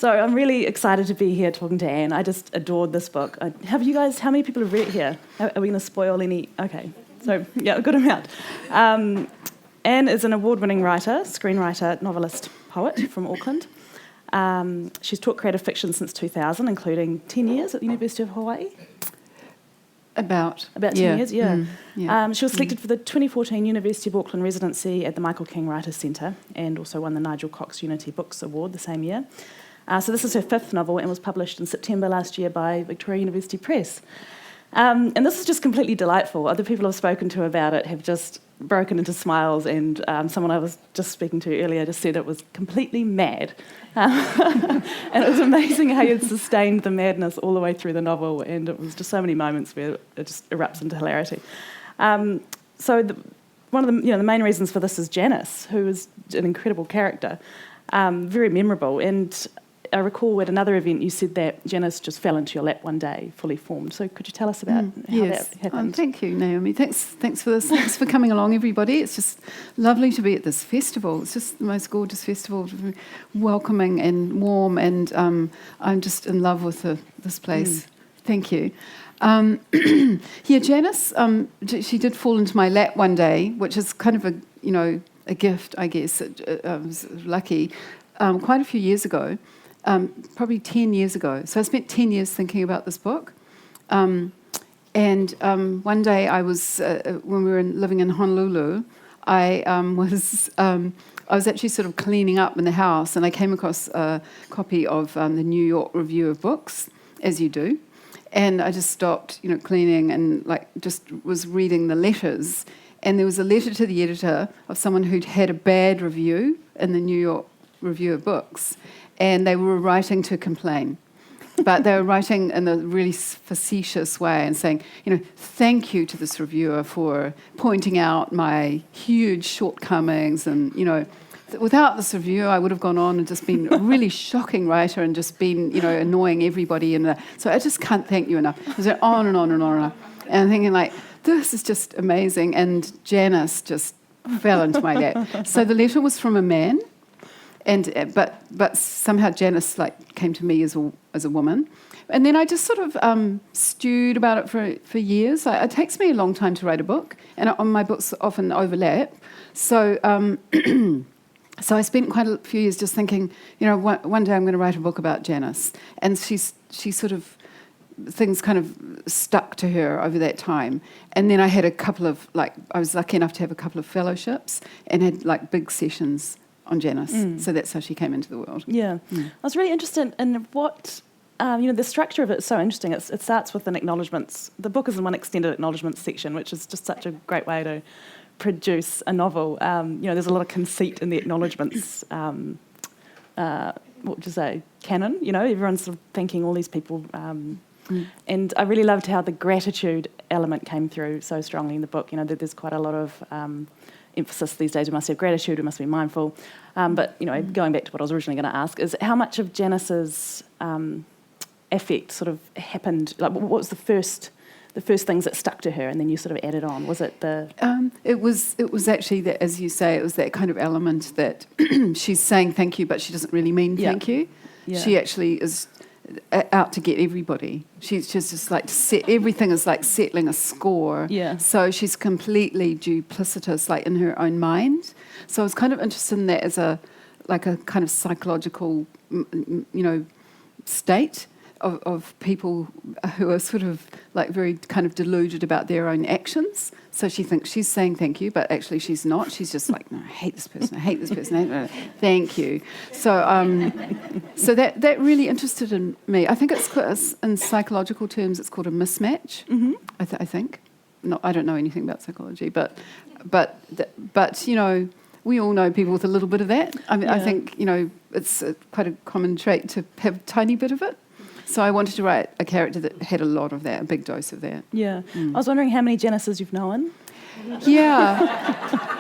So I'm really excited to be here talking to Anne. I just adored this book. How many people have read it here? Are we going to spoil any? Okay, so yeah, a good amount. Anne is an award-winning writer, screenwriter, novelist, poet from Auckland. She's taught creative fiction since 2000, including 10 years at the University of Hawaii. About 10 years, yeah. Yeah. She was selected for the 2014 University of Auckland residency at the Michael King Writers Centre and also won the Nigel Cox Unity Books Award the same year. So this is her fifth novel and was published in September last year by Victoria University Press. And this is just completely delightful. Other people I've spoken to about it have just broken into smiles, and someone I was just speaking to earlier just said it was completely mad. And it was amazing how you'd sustained the madness all the way through the novel, and it was just so many moments where it just erupts into hilarity. One of the main reasons for this is Janice, who is an incredible character, very memorable. And I recall at another event you said that Janice just fell into your lap one day, fully formed. So could you tell us about how that happened? Thank you, Naomi. Thanks for this. Thanks for coming along, everybody. It's just lovely to be at this festival. It's just the most gorgeous festival, welcoming and warm, and I'm just in love with this place. Thank you. Janice, she did fall into my lap one day, which is kind of a gift, I guess. I was lucky. Quite a few years ago. Probably 10 years ago. So I spent 10 years thinking about this book. And one day I was, when we were living in Honolulu, I was actually sort of cleaning up in the house, and I came across a copy of the New York Review of Books, as you do. And I just stopped, cleaning and just was reading the letters. And there was a letter to the editor of someone who'd had a bad review in the New York Review of Books. And they were writing to complain. But they were writing in a really facetious way and saying, thank you to this reviewer for pointing out my huge shortcomings. And, without this review, I would have gone on and just been a really shocking writer and just been, annoying everybody. So I just can't thank you enough. It was on and on and on and on. And I'm thinking, this is just amazing. And Janice just fell into my lap. So the letter was from a man. But somehow Janice came to me as a woman, and then I just sort of stewed about it for years. It takes me a long time to write a book, and my books often overlap. So so I spent quite a few years just thinking, one day I'm going to write a book about Janice, and she sort of things kind of stuck to her over that time. And then I had a couple of I was lucky enough to have a couple of fellowships and had big sessions on Janice. So that's how she came into the world. Yeah. I was really interested in what, the structure of it is so interesting. It starts with an acknowledgements. The book is in one extended acknowledgements section, which is just such a great way to produce a novel. There's a lot of conceit in the acknowledgements, what would you say, canon. Everyone's sort of thanking all these people. And I really loved how the gratitude element came through so strongly in the book. There's quite a lot of emphasis these days. We must have gratitude, we must be mindful. But going back to what I was originally going to ask, is how much of Janice's affect sort of happened? What was the first things that stuck to her, and then you sort of added on? Was it the? It was actually that, as you say, it was that kind of element that she's saying thank you, but she doesn't really mean thank you. Yeah. She actually is out to get everybody. She's just everything is settling a score. Yeah. So she's completely duplicitous, in her own mind. So I was kind of interested in that as a kind of psychological, state of people who are sort of very kind of deluded about their own actions. So she thinks she's saying thank you, but actually she's not. She's just no, I hate this person. I hate this person. Thank you. So so that really interested in me. I think it's in psychological terms it's called a mismatch. Mm-hmm. I think. I don't know anything about psychology, but we all know people with a little bit of that. I think it's quite a common trait to have a tiny bit of it. So I wanted to write a character that had a lot of that, a big dose of that. Yeah. I was wondering how many Janices you've known. Yeah.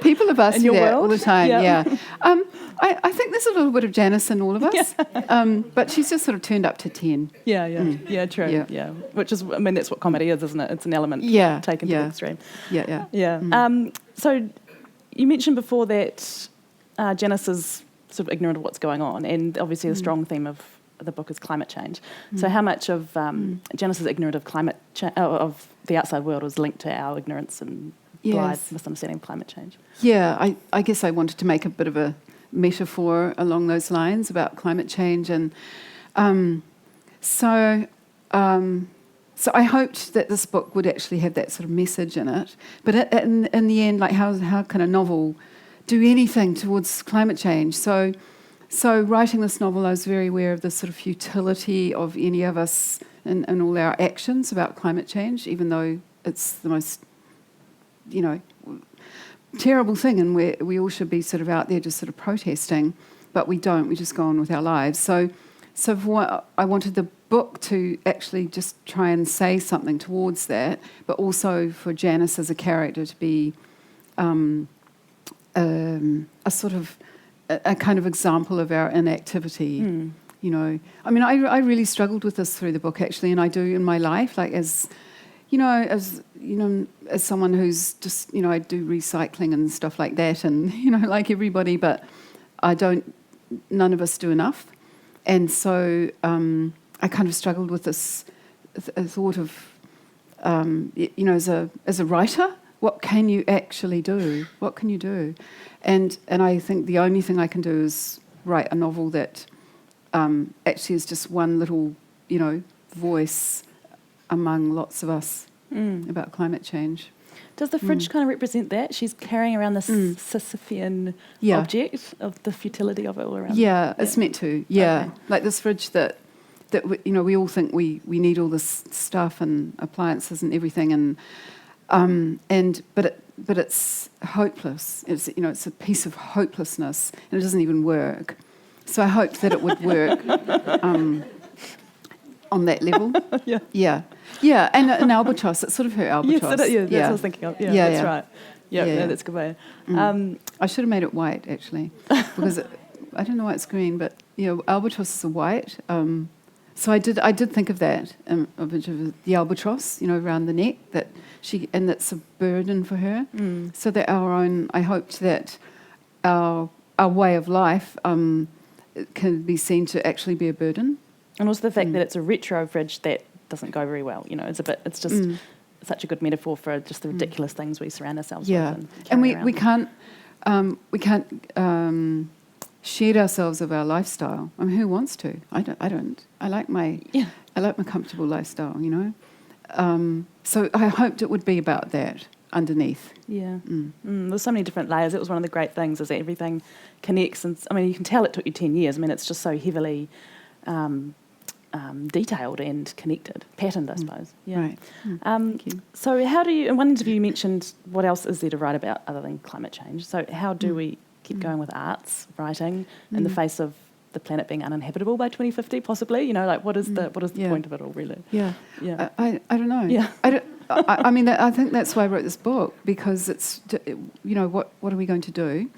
People have asked me that all the time. Yeah. I think there's a little bit of Janice in all of us. Yeah. But she's just sort of turned up to 10. Yeah. Yeah, true. Yeah. Which is, that's what comedy is, isn't it? It's an element taken to the extreme. Yeah. Yeah. So you mentioned before that Janice's sort of ignorant of what's going on. And obviously the strong theme of the book is climate change. So how much of Janice's ignorance of of the outside world was linked to our ignorance and blind misunderstanding of climate change? Yeah, I guess I wanted to make a bit of a metaphor along those lines about climate change, and so I hoped that this book would actually have that sort of message in it. But in the end, like how can a novel do anything towards climate change? So writing this novel, I was very aware of the sort of futility of any of us and all our actions about climate change, even though it's the most, terrible thing, and we all should be sort of out there just sort of protesting, but we don't. We just go on with our lives. So for what I wanted the book to actually just try and say something towards that, but also for Janice as a character to be a sort of a kind of example of our inactivity. I mean, I really struggled with this through the book, actually, and I do in my life, like as someone who's just, I do recycling and stuff like that, and like everybody, but none of us do enough. And so I kind of struggled with this thought of, as a writer, what can you actually do? What can you do? And I think the only thing I can do is write a novel that actually is just one little, voice among lots of us about climate change. Does the fridge kind of represent that? She's carrying around this Sisyphean object of the futility of it all around. Yeah, it's meant to. Yeah, okay. Like this fridge that we all think we need all this stuff and appliances and everything, but it's hopeless. It's a piece of hopelessness, and it doesn't even work. So I hoped that it would work on that level. Yeah, and an albatross. It's sort of her albatross. Yes, that's what I was thinking of. Yeah, that's right. Yeah, that's a good way. I should have made it white, actually, because I don't know why it's green, but albatrosses are white. So I did think of that image of the albatross, around the neck, and that's a burden for her. So that I hoped that our way of life can be seen to actually be a burden. And also the fact that it's a retro fridge that doesn't go very well. It's just such a good metaphor for just the ridiculous things we surround ourselves with. And we can't shed ourselves of our lifestyle. I mean, who wants to? I don't. I like my comfortable lifestyle. So I hoped it would be about that underneath. Yeah. There's so many different layers. It was one of the great things is that everything connects. And I mean, you can tell it took you 10 years. I mean, it's just so heavily detailed and connected, patterned, I suppose. Yeah. Right. Thank you. So how do you, in one interview you mentioned what else is there to write about other than climate change? So how do we keep going with arts, writing, in the face of the planet being uninhabitable by 2050, possibly? What is the point of it all, really? Yeah. I don't know. Yeah. I mean, I think that's why I wrote this book, because it's, what are we going to do?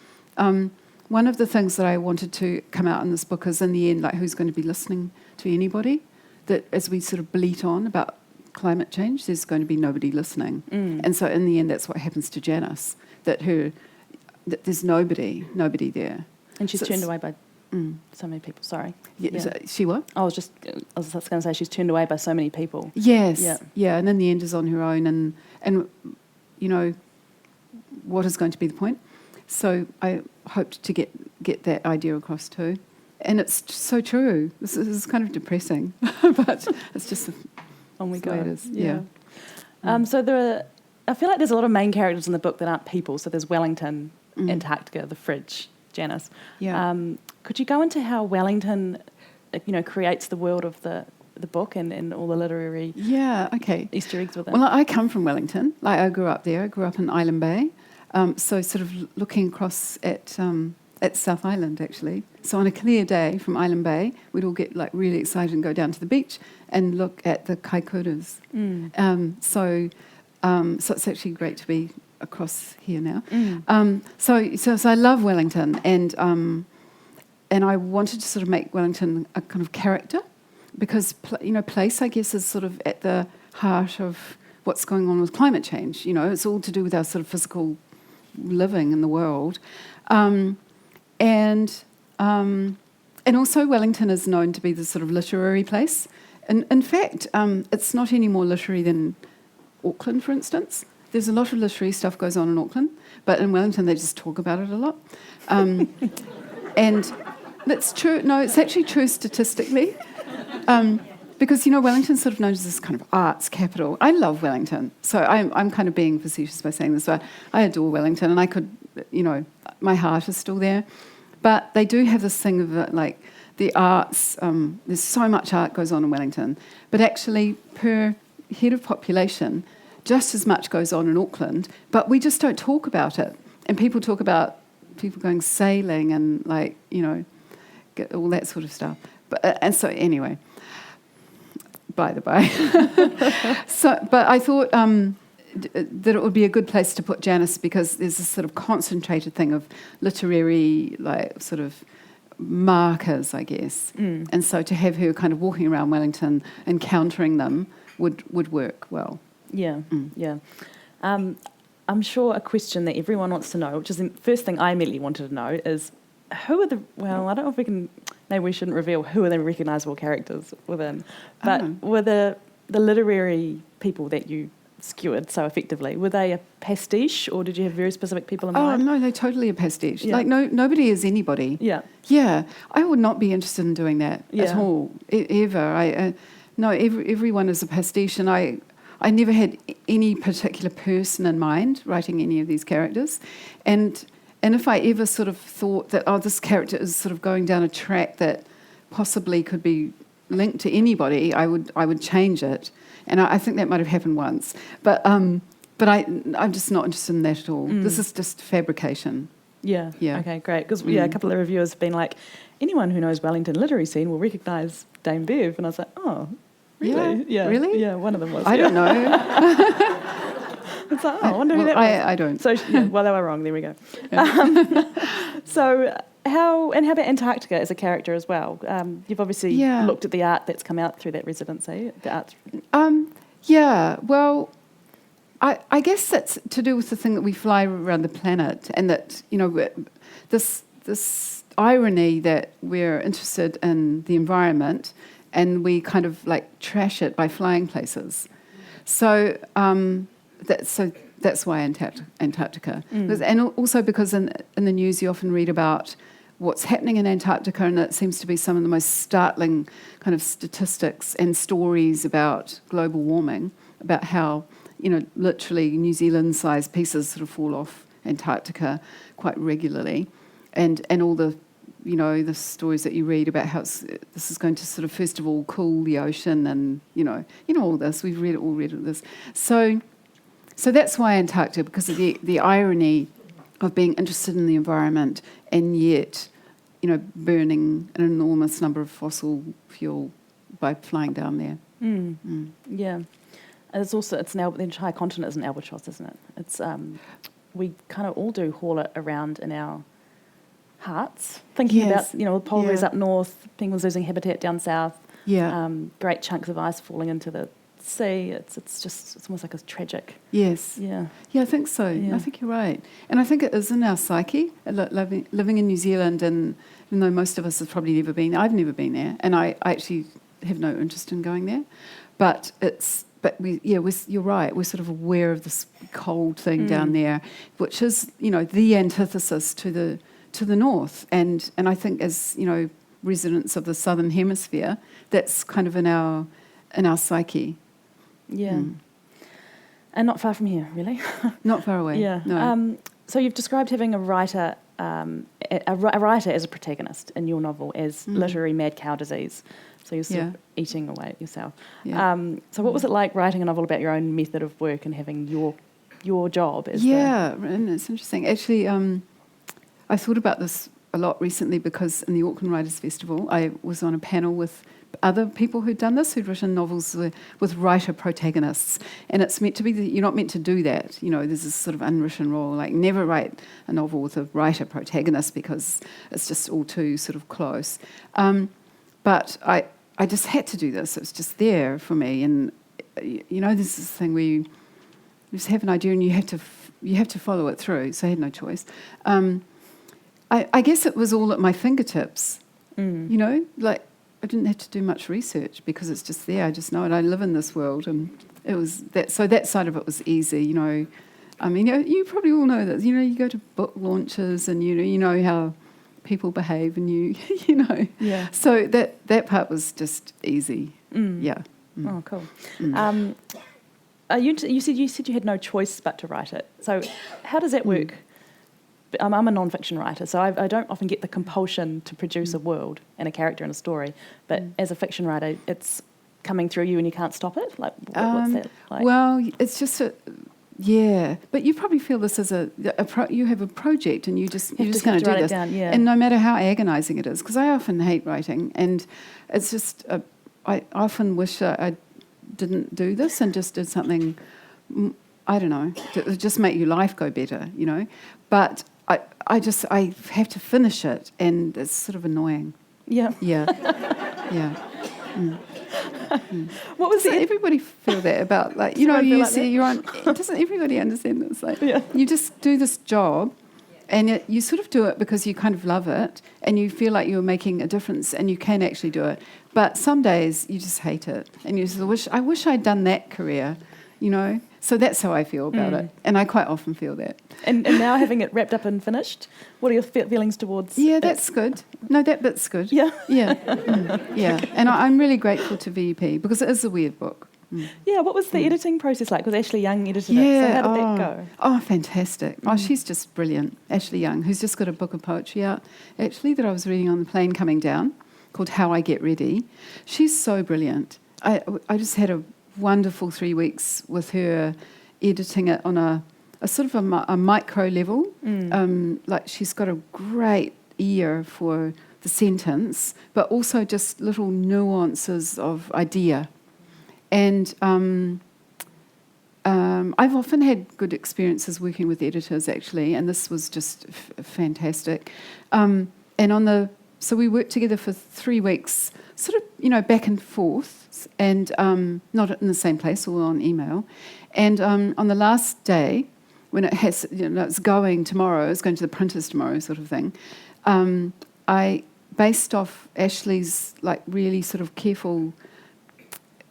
One of the things that I wanted to come out in this book is, in the end, like, who's going to be listening to anybody? That as we sort of bleat on about climate change, there's going to be nobody listening. And so in the end, that's what happens to Janice, that there's nobody there. And she's turned away by so many people. Sorry. Yeah. So she what? I was just going to say she's turned away by so many people. Yes. Yeah. And in the end is on her own, and what is going to be the point? So I hoped to get that idea across too. And it's so true. This is kind of depressing, but it's just on we go. The way it is. Yeah. So I feel like there's a lot of main characters in the book that aren't people. So there's Wellington, Antarctica, the fridge, Janice. Yeah. Could you go into how Wellington, creates the world of the book and all the literary Easter eggs with it? Well, I come from Wellington. Like, I grew up there. I grew up in Island Bay. So sort of looking across at South Island, actually. So on a clear day from Island Bay, we'd all get really excited and go down to the beach and look at the kaikuras. So it's actually great to be across here now. So I love Wellington, and I wanted to sort of make Wellington a kind of character, because place, I guess, is sort of at the heart of what's going on with climate change. It's all to do with our sort of physical living in the world, and And also Wellington is known to be the sort of literary place. And in fact, it's not any more literary than Auckland, for instance. There's a lot of literary stuff goes on in Auckland, but in Wellington they just talk about it a lot. And that's true. No, it's actually true statistically. Because, Wellington's sort of known as this kind of arts capital. I love Wellington. So I'm kind of being facetious by saying this, but I adore Wellington, and I could, my heart is still there. But they do have this thing of the arts. There's so much art goes on in Wellington, but actually per head of population, just as much goes on in Auckland. But we just don't talk about it, and people talk about people going sailing and get all that sort of stuff. But and so anyway, by the by. But I thought. That it would be a good place to put Janice because there's this sort of concentrated thing of literary, sort of markers, I guess. And so to have her kind of walking around Wellington, encountering them, would work well. Yeah, yeah. I'm sure a question that everyone wants to know, which is the first thing I immediately wanted to know, is who are I don't know if we can, maybe we shouldn't reveal who are the recognisable characters within, but were the literary people that you skewered so effectively, were they a pastiche or did you have very specific people in mind? Oh no, they're totally a pastiche. Yeah. Nobody is anybody. Yeah, I would not be interested in doing that at all, ever. Everyone is a pastiche, and I never had any particular person in mind writing any of these characters, and if I ever sort of thought that this character is sort of going down a track that possibly could be linked to anybody, I would change it. And I think that might have happened once. But I'm just not interested in that at all. This is just fabrication. Yeah. Okay, great. Because a couple of reviewers have been like, anyone who knows Wellington literary scene will recognise Dame Bev. And I was like, oh, really? Yeah. Really? Yeah, one of them was. I don't know. It's like, I wonder who that was. I don't. So, well, they were wrong. There we go. So... How about Antarctica as a character as well? You've obviously looked at the art that's come out through that residency. The art. Well, I guess that's to do with the thing that we fly around the planet, and that this irony that we're interested in the environment, and we kind of trash it by flying places. So that's why Antarctica, and also because in the news you often read about what's happening in Antarctica, and it seems to be some of the most startling kind of statistics and stories about global warming, about how, literally New Zealand-sized pieces sort of fall off Antarctica quite regularly, and all the, the stories that you read about how this is going to sort of first of all cool the ocean, and all this. We've all read this. So that's why Antarctica, because of the irony of being interested in the environment and yet, burning an enormous number of fossil fuel by flying down there. Yeah. And the entire continent is an albatross, isn't it? It's we kind of all do haul it around in our hearts, thinking about, the polar bears up north, penguins losing habitat down south, great chunks of ice falling into the sea. It's almost like a tragic. Yes. Yeah, I think so. I think you're right, and I think it is in our psyche. Living in New Zealand, and even though most of us have probably never been, I've never been there, and I actually have no interest in going there. But you're right. We're sort of aware of this cold thing down there, which is the antithesis to the north, and I think as residents of the southern hemisphere, that's kind of in our psyche. Yeah. And not far from here, really. Not far away. Yeah. No. So you've described having a writer as a protagonist in your novel as literary mad cow disease. So you're sort of eating away at yourself. Yeah. So what was it like writing a novel about your own method of work and having your job as and it's interesting. Actually, I thought about this a lot recently because in the Auckland Writers' Festival, I was on a panel with other people who'd done this, who'd written novels with writer protagonists, and it's meant to be that you're not meant to do that. There's this sort of unwritten rule, never write a novel with a writer protagonist because it's just all too sort of close. But I just had to do this. It was just there for me, and there's this thing where you just have an idea and you have to follow it through. So I had no choice. I guess it was all at my fingertips. You know, like I didn't have to do much research because it's just there. I just know it. I live in this world, and it was that. So that side of it was easy. You know, I mean, you probably all know that. You know, you go to book launches, and you know how people behave, and you know. Yeah. So that part was just easy. Yeah. Oh, cool. You said you had no choice but to write it. So how does that work? I'm a non-fiction writer, so I don't often get the compulsion to produce a world and a character and a story. But as a fiction writer, it's coming through you and you can't stop it? Like, what's that like? Well, it's just yeah. But you probably feel this as you have a project and you're just going to do this. Down, yeah. And no matter how agonising it is, because I often hate writing, and it's just, I often wish I didn't do this and just did something, I don't know, to just make your life go better, you know. But I have to finish it, and it's sort of annoying. Yeah. Yeah. Yeah. What was Doesn't everybody feel that about, like, you know, you see you're on, doesn't everybody understand this? Like, you just do this job, and you sort of do it because you kind of love it, and you feel like you're making a difference, and you can actually do it. But some days you just hate it, and you just I wish I'd done that career, you know. So that's how I feel about it, and I quite often feel that. And now having it wrapped up and finished, what are your feelings towards Yeah, it? that's good. No, that bit's good. Yeah. Yeah. Yeah. And I'm really grateful to VUP because it is a weird book. Yeah, what was the editing process like? Because Ashley Young edited it, so how did that go? Oh, fantastic. Oh, she's just brilliant. Ashley Young, who's just got a book of poetry out, actually, that I was reading on the plane coming down, called How I Get Ready. She's so brilliant. I just had a wonderful 3 weeks with her, editing it on a sort of a micro level. Like, she's got a great ear for the sentence, but also just little nuances of idea. And I've often had good experiences working with editors, actually, and this was just fantastic. So we worked together for 3 weeks, sort of, you know, back and forth, and not in the same place, all on email. And on the last day, when it has, you know, it's going tomorrow, it's going to the printers tomorrow, sort of thing, I based off Ashley's, like, really sort of careful,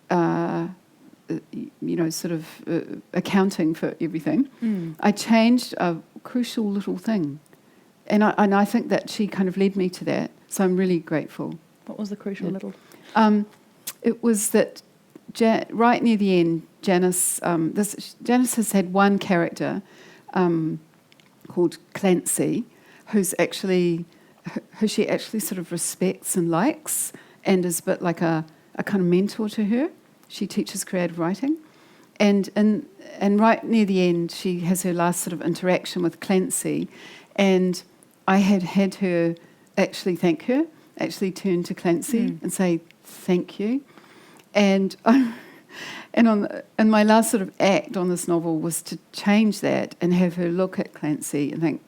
you know, sort of accounting for everything. I changed a crucial little thing. And I think that she kind of led me to that. So I'm really grateful. What was the crucial little? It was that right near the end, Janice has had one character called Clancy, who she actually sort of respects and likes, and is a bit like a kind of mentor to her. She teaches creative writing. And right near the end, she has her last sort of interaction with Clancy, and I had her actually thank her, actually turn to Clancy and say thank you. And my last sort of act on this novel was to change that and have her look at Clancy and think,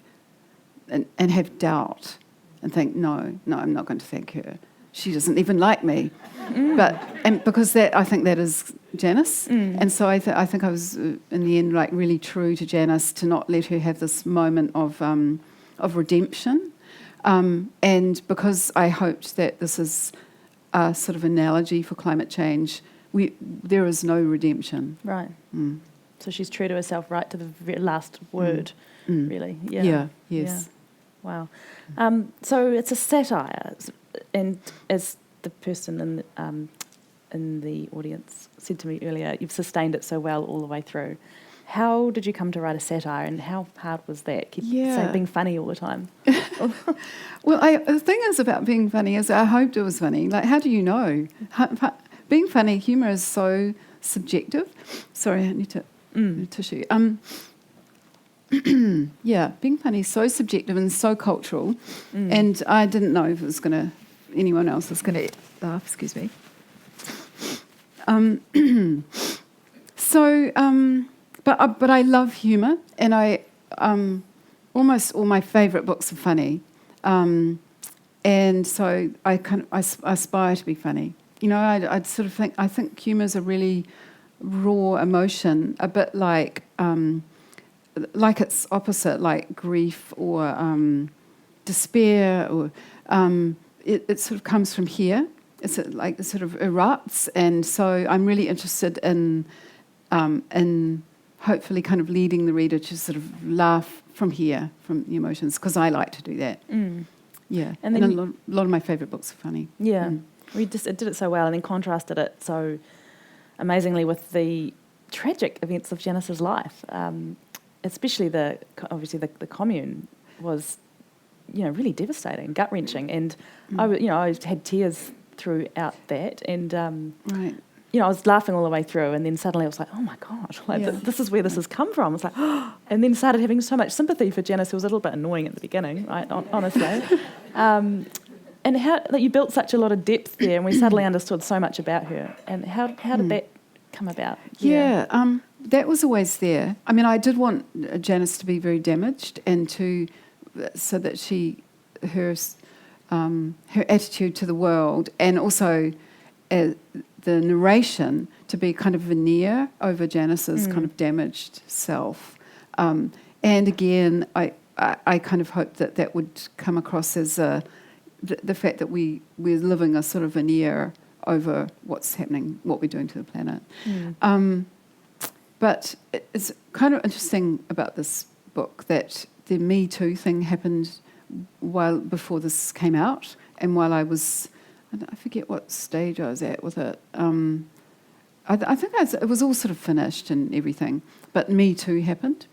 and have doubt and think, no, I'm not going to thank her. She doesn't even like me. And because I think that is Janice. And so I think I was, in the end, like, really true to Janice, to not let her have this moment of redemption. And because I hoped that this is a sort of analogy for climate change, there is no redemption. Right. So she's true to herself right to the very last word, really. Yeah. Yeah, yes. Yeah. Wow. So it's a satire, and as the person in the audience said to me earlier, you've sustained it so well all the way through. How did you come to write a satire, and how hard was that? Keep being funny all the time. Well, the thing is about being funny is I hoped it was funny. Like, how do you know? Being funny, humour is so subjective. Sorry, I need to tissue. Yeah, being funny is so subjective and so cultural, and I didn't know if anyone else was going to laugh. Excuse me. But I love humour, and I almost all my favourite books are funny, and so I aspire to be funny. You know, I'd sort of think, I think humour is a really raw emotion, a bit like its opposite, like grief or despair, or it sort of comes from here. It's like it sort of erupts, and so I'm really interested in hopefully kind of leading the reader to sort of laugh from here, from the emotions, because I like to do that. Yeah, and a lot of my favourite books are funny. Yeah, it did it so well, and then contrasted it so amazingly with the tragic events of Janice's life, especially obviously the commune was, really devastating, gut wrenching, and I had tears throughout that, and Right. I was laughing all the way through, and then suddenly I was like, oh my God, this is where this has come from. It's like, and then started having so much sympathy for Janice, who was a little bit annoying at the beginning, right, honestly. And how you built such a lot of depth there, and we suddenly understood so much about her. And how did that come about? Yeah, that was always there. I mean, I did want Janice to be very damaged, and so that her attitude to the world, and also the narration to be kind of veneer over Janice's kind of damaged self. And again, I kind of hoped that would come across as the fact that we're living a sort of veneer over what's happening, what we're doing to the planet. But it's kind of interesting about this book that the Me Too thing happened before this came out, and while I forget what stage I was at with it. I think it was all sort of finished and everything, but Me Too happened.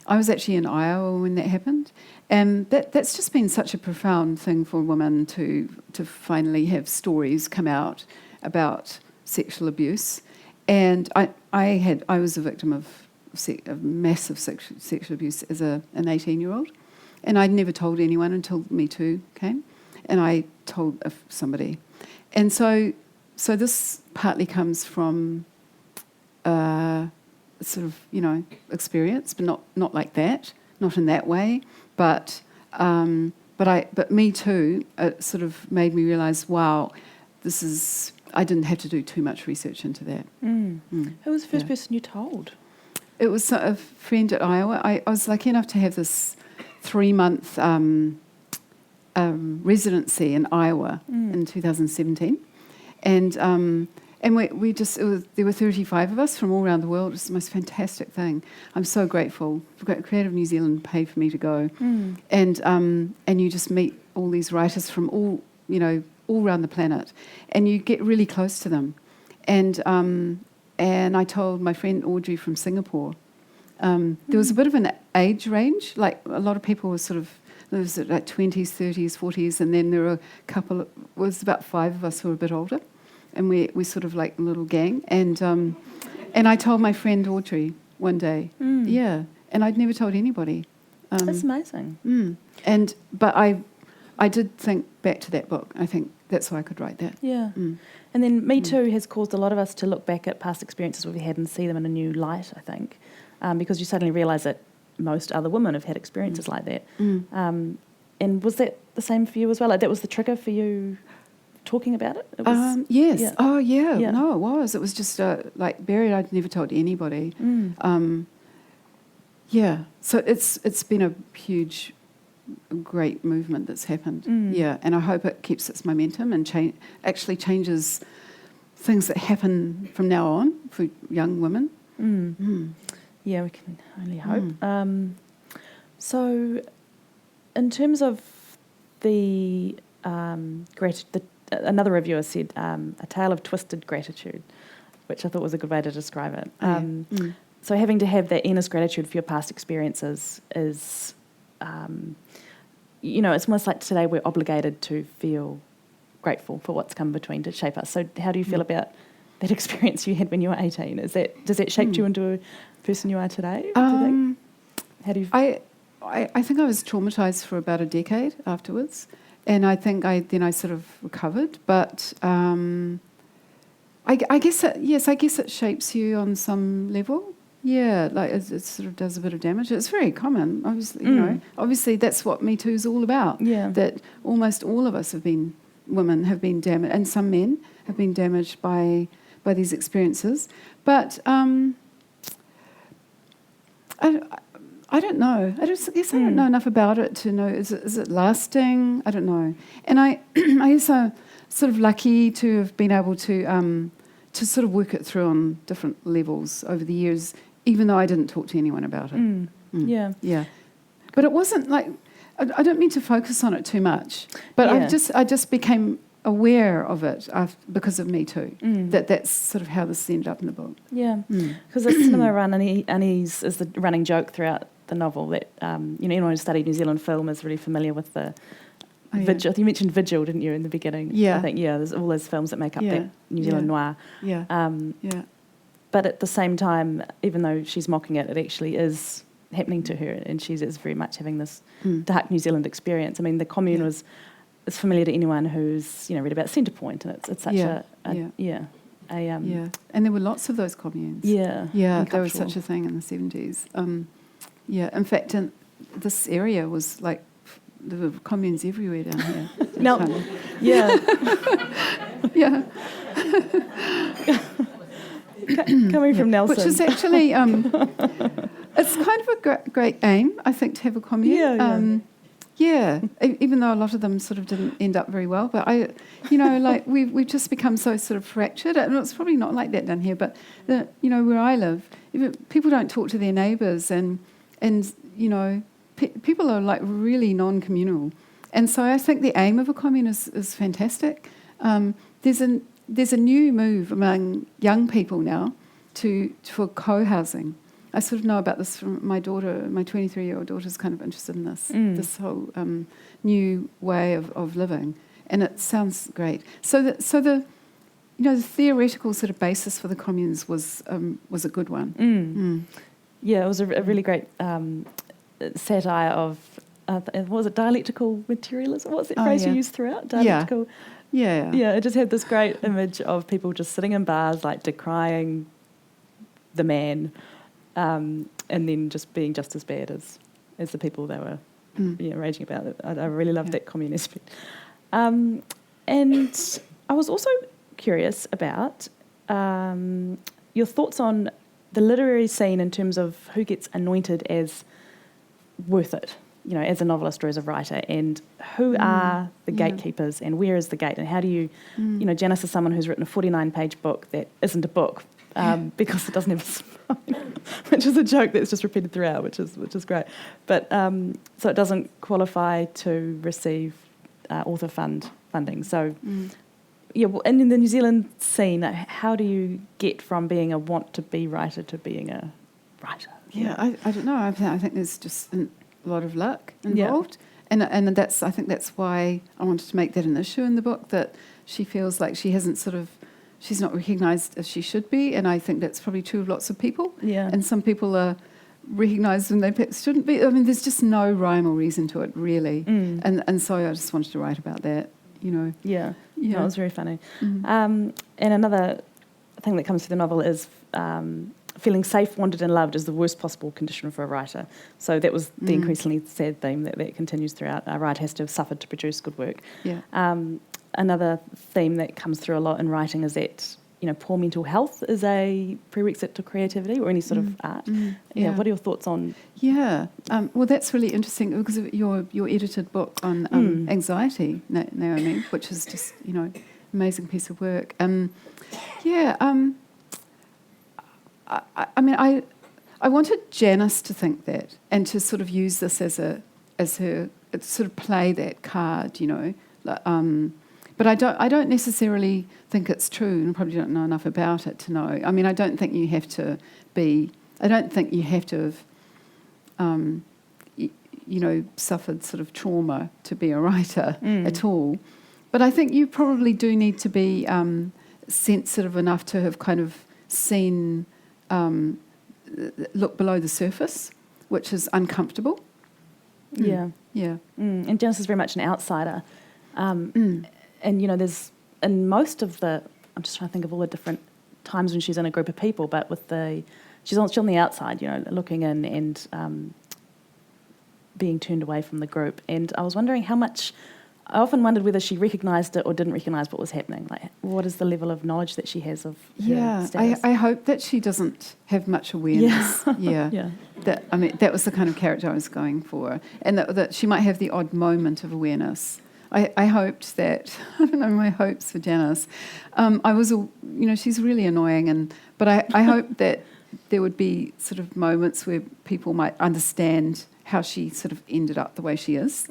I was actually in Iowa when that happened, and that's just been such a profound thing for women to finally have stories come out about sexual abuse. And I was a victim of massive sexual abuse as an 18-year-old, and I'd never told anyone until Me Too came, and I told somebody. And so this partly comes from sort of, experience, but not like that, not in that way. But Me Too, it sort of made me realise, wow, I didn't have to do too much research into that. Who was the first person you told? It was a friend at Iowa. I was lucky enough to have this 3-month residency in Iowa in 2017, and we just there were 35 of us from all around the world. It was the most fantastic thing. I'm so grateful. Creative New Zealand paid for me to go, and you just meet all these writers from all around the planet, and you get really close to them. And I told my friend Audrey from Singapore. There was a bit of an age range. Like a lot of people were sort of, there was like 20s, 30s, 40s, and then there were it was about 5 of us who were a bit older, and we sort of like a little gang. And I told my friend Audrey one day, and I'd never told anybody. That's amazing. But I did think back to that book. I think that's why I could write that. Yeah. And then Me Too has caused a lot of us to look back at past experiences we've had and see them in a new light, I think, because you suddenly realise that most other women have had experiences like that. And was that the same for you as well? Like that was the trigger for you talking about it? It was, yes. Yeah. Oh, yeah. No, it was. It was just like buried. I'd never told anybody. Yeah. So it's been a huge, great movement that's happened. Yeah. And I hope it keeps its momentum and actually changes things that happen from now on for young women. Yeah, we can only hope. So, in terms of the another reviewer said a tale of twisted gratitude, which I thought was a good way to describe it. So, having to have that earnest gratitude for your past experiences is, it's almost like today we're obligated to feel grateful for what's come between to shape us. So, how do you feel about that experience you had when you were 18? Does that shape you into a person you are today? Do you think? How do you? I think I was traumatised for about a decade afterwards, and I think I sort of recovered. But I guess it shapes you on some level. Yeah, like it sort of does a bit of damage. It's very common, obviously. Obviously that's what Me Too is all about. Yeah, that almost all of us women have been damaged, and some men have been damaged by these experiences. But I don't know. I guess I don't know enough about it to know, is it lasting? I don't know. And I guess I'm sort of lucky to have been able to sort of work it through on different levels over the years, even though I didn't talk to anyone about it. Yeah. Yeah. But it wasn't like, I don't mean to focus on it too much, but I just became aware of it because of Me Too. That's sort of how this ended up in the book. Yeah, because the cinema run unease is the running joke throughout the novel that, anyone who studied New Zealand film is really familiar with the Vigil. You mentioned Vigil, didn't you, in the beginning? Yeah. I think, there's all those films that make up that New Zealand noir. Yeah. But at the same time, even though she's mocking it, it actually is happening to her, and she is very much having this dark New Zealand experience. I mean, the commune is familiar to anyone who's read about Centrepoint, and it's such and there were lots of those communes. There was such a thing in the 70s. In fact, in this area was like there were communes everywhere down here. No, coming from Nelson, which is actually it's kind of a great aim, I think, to have a commune. Even though a lot of them sort of didn't end up very well, but we've just become so sort of fractured, and it's probably not like that down here. But where I live, people don't talk to their neighbours, and people are like really non-communal, and so I think the aim of a commune is fantastic. There's a new move among young people now for co-housing. I sort of know about this from my daughter. My 23-year-old daughter's kind of interested in this whole new way of living, and it sounds great. So the theoretical sort of basis for the communes was a good one. Yeah, it was a really great satire of what was it, dialectical materialism? What's that phrase you used throughout? Dialectical. Yeah. It just had this great image of people just sitting in bars, like decrying the man. And then just being just as bad as the people they were raging about it. I really loved that commune aspect. And I was also curious about your thoughts on the literary scene in terms of who gets anointed as worth it, as a novelist or as a writer, and who are the gatekeepers and where is the gate, and how do you, Janice is someone who's written a 49-page book that isn't a book, because it doesn't have a spine, which is a joke that's just repeated throughout, which is great. But so it doesn't qualify to receive author funding. So and in the New Zealand scene, how do you get from being a want-to-be writer to being a writer? I don't know. I think there's just a lot of luck involved, and I think that's why I wanted to make that an issue in the book, that she feels like she's not recognised as she should be, and I think that's probably true of lots of people. And some people are recognised when they perhaps shouldn't be. I mean, there's just no rhyme or reason to it, really. And so I just wanted to write about that, No, it was very funny. And another thing that comes through the novel is feeling safe, wanted and loved is the worst possible condition for a writer. So that was the increasingly sad theme that continues throughout. A writer has to have suffered to produce good work. Another theme that comes through a lot in writing is that poor mental health is a prerequisite to creativity or any sort of art. What are your thoughts on? Well, that's really interesting because of your edited book on anxiety, Naomi, which is just amazing piece of work. I mean, I wanted Janice to think that and to sort of use this as her sort of play that card, But I don't necessarily think it's true, and probably don't know enough about it to know. I mean, I don't think you have to have suffered sort of trauma to be a writer at all. But I think you probably do need to be sensitive enough to have kind of seen, look below the surface, which is uncomfortable. And Janice is very much an outsider. And there's in most of the, I'm just trying to think of all the different times when she's in a group of people, but she's on the outside, looking in and being turned away from the group. And I was wondering I often wondered whether she recognised it or didn't recognise what was happening. Like, what is the level of knowledge that she has of her status? I hope that she doesn't have much awareness. that was the kind of character I was going for, and that she might have the odd moment of awareness. I hoped that, I don't know, my hopes for Janice. She's really annoying, but I hoped that there would be sort of moments where people might understand how she sort of ended up the way she is,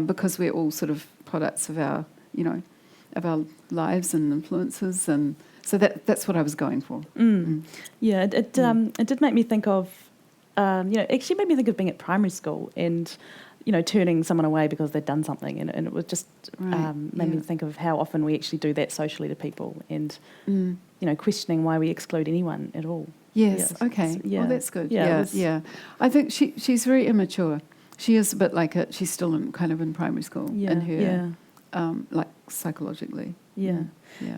because we're all sort of products of our lives and influences, and so that's what I was going for. Yeah, it did make me think of, actually made me think of being at primary school and, turning someone away because they'd done something, and it was just made me think of how often we actually do that socially to people, and questioning why we exclude anyone at all. Yes. Okay. Well, that's good. Yeah. I think she's very immature. She is a bit like it. She's still kind of in primary school in her, like psychologically. Yeah.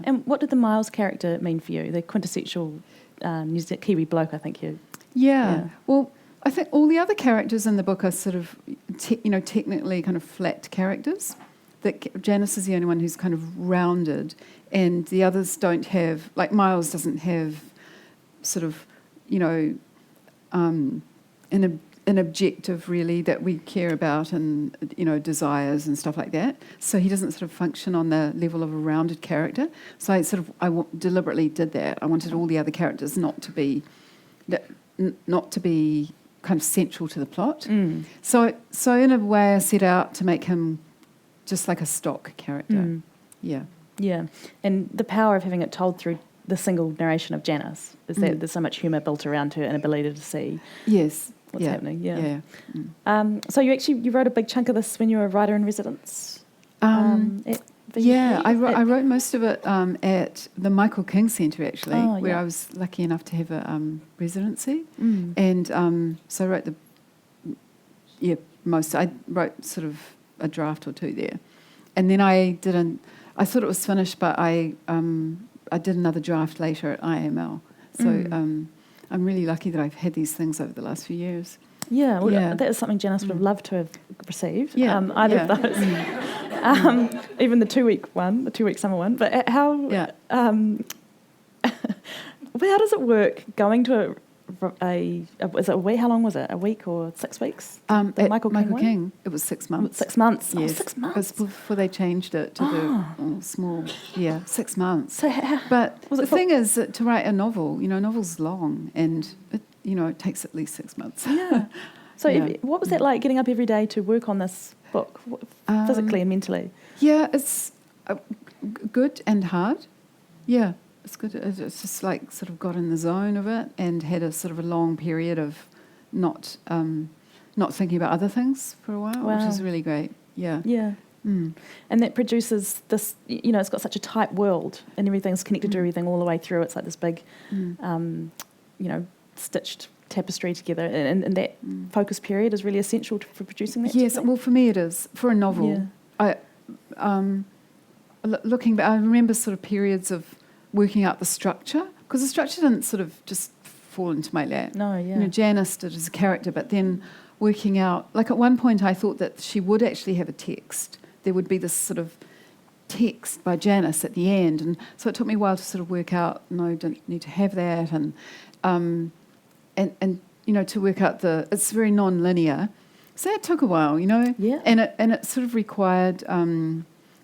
And what did the Miles character mean for you? The quintessential Kiwi bloke, I think you. Yeah. Well, I think all the other characters in the book are sort of, technically kind of flat characters. That Janice is the only one who's kind of rounded, and the others don't have, like Miles doesn't have sort of, an objective really that we care about, and, desires and stuff like that. So he doesn't sort of function on the level of a rounded character. So I deliberately did that. I wanted all the other characters not to be kind of central to the plot. So in a way I set out to make him just like a stock character. Yeah. And the power of having it told through the single narration of Janice is that there's so much humour built around her and ability to see what's happening. So you wrote a big chunk of this when you were a writer in residence at VUT? I wrote most of it at the Michael King Centre, actually, where I was lucky enough to have a residency. And so I wrote most. I wrote sort of a draft or two there. And then I thought it was finished, but I did another draft later at IML. So I'm really lucky that I've had these things over the last few years. Yeah, that is something Janice would have loved to have received. Either of those. Even the 2-week one, the 2-week summer one. But how does it work going to is it a week? How long was it? A week or 6 weeks? At Michael King, it was 6 months. 6 months. Yes. 6 months. It was before they changed it to the small. 6 months. So but the thing is that to write a novel, novel's long, and it takes at least 6 months. Yeah. So what was that like, getting up every day to work on this book, physically and mentally? Yeah, it's good and hard. Yeah, it's good. It's just like sort of got in the zone of it and had a sort of a long period of not thinking about other things for a while, which is really great. Yeah. Yeah. And that produces this, it's got such a tight world and everything's connected to everything all the way through. It's like this big, stitched tapestry together, and that focus period is really essential for producing that. Yes, well, for me it is. For a novel, looking back, I remember sort of periods of working out the structure, because the structure didn't sort of just fall into my lap. No, yeah. Janice did as a character, but then working out, like at one point I thought that she would actually have a text. There would be this sort of text by Janice at the end, and so it took me a while to sort of work out, no, don't need to have that, and to work out it's very non-linear. So that took a while, Yeah. And it sort of required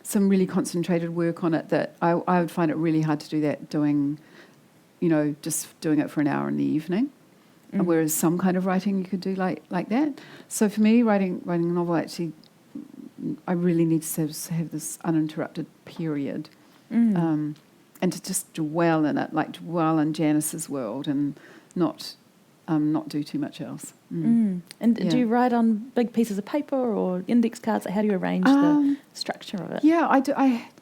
some really concentrated work on it that I would find it really hard to do that just doing it for an hour in the evening. Whereas some kind of writing you could do like that. So for me, writing a novel, actually, I really need to have this uninterrupted period. And to just dwell in it, like dwell in Janice's world and not do too much else. And do you write on big pieces of paper or index cards? How do you arrange the structure of it? Yeah, I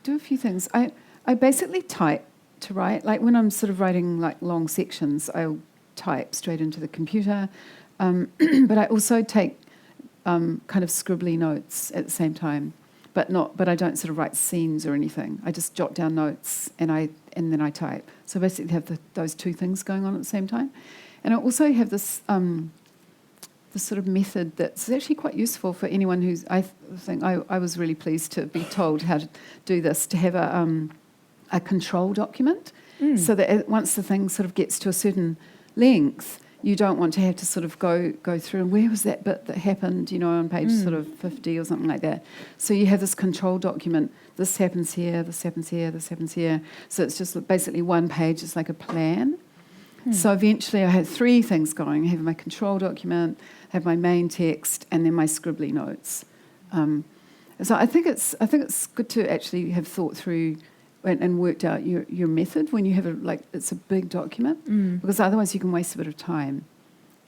do a few things. I basically type to write. Like when I'm sort of writing like long sections, I'll type straight into the computer. But I also take kind of scribbly notes at the same time. But I don't sort of write scenes or anything. I just jot down notes and then I type. So basically have those two things going on at the same time. And I also have this sort of method that's actually quite useful for anyone who's, I think I was really pleased to be told how to do this, to have a control document, so that once the thing sort of gets to a certain length, you don't want to have to sort of go through, and where was that bit that happened, on page sort of 50 or something like that. So you have this control document. This happens here, this happens here, this happens here. So it's just basically one page. It's like a plan. So eventually I had 3 things going. I have my control document, have my main text, and then my scribbly notes. So I think it's good to actually have thought through and worked out your method when you have it's a big document, because otherwise you can waste a bit of time,